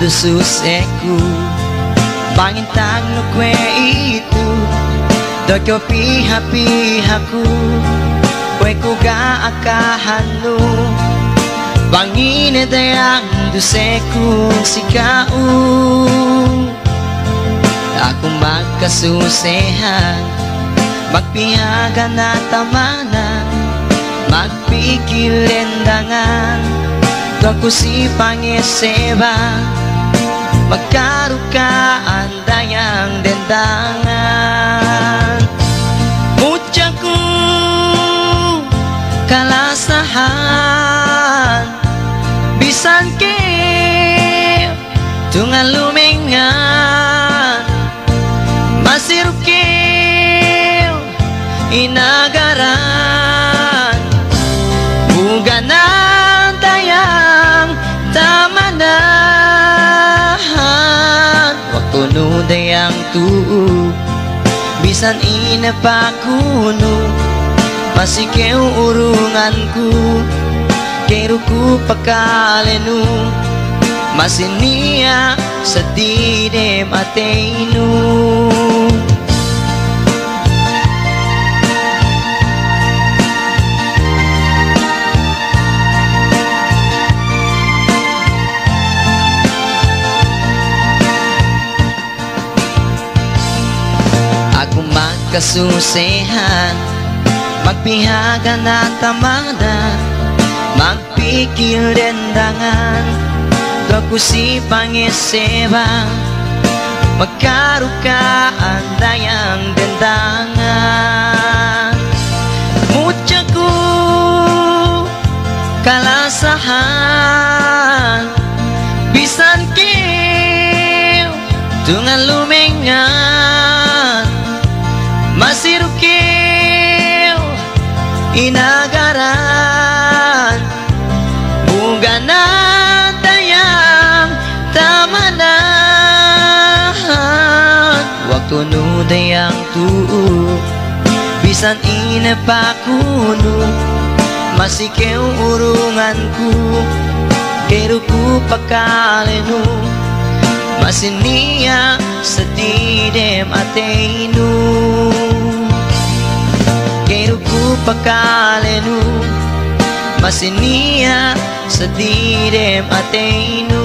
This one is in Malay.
do suseku pangintang no kwe itu dokyo piha-pihaku kwe kuga akahanu bangine dayang duseku sikau aku magkasusehan magpihagan na tamanan magpikil lendangan aku si pangeseba magkarukaan dayang dendangan mucaku kalasahan bisan ke tungan lumengan masir ke inagaran buganan tayang tamanan waktu nu dayang tu bisan inapakuno masih keu urunganku keruku pakalenu masih niya sedih mateinu aku magkasusehan magpihagan na tamanan magpikil dendangan aku si pangeseba magkarukaan dayang dendangan mucaku kalasahan bisan kiw tungan lumengan masih rukiw inagaran buganan dayang tamanan waktu nu dayang tuu bisan inapakuno masih keu urunganku keruku pakalenu masih niya sedih mateinu keruku pakalenu masih niya sedih mateinu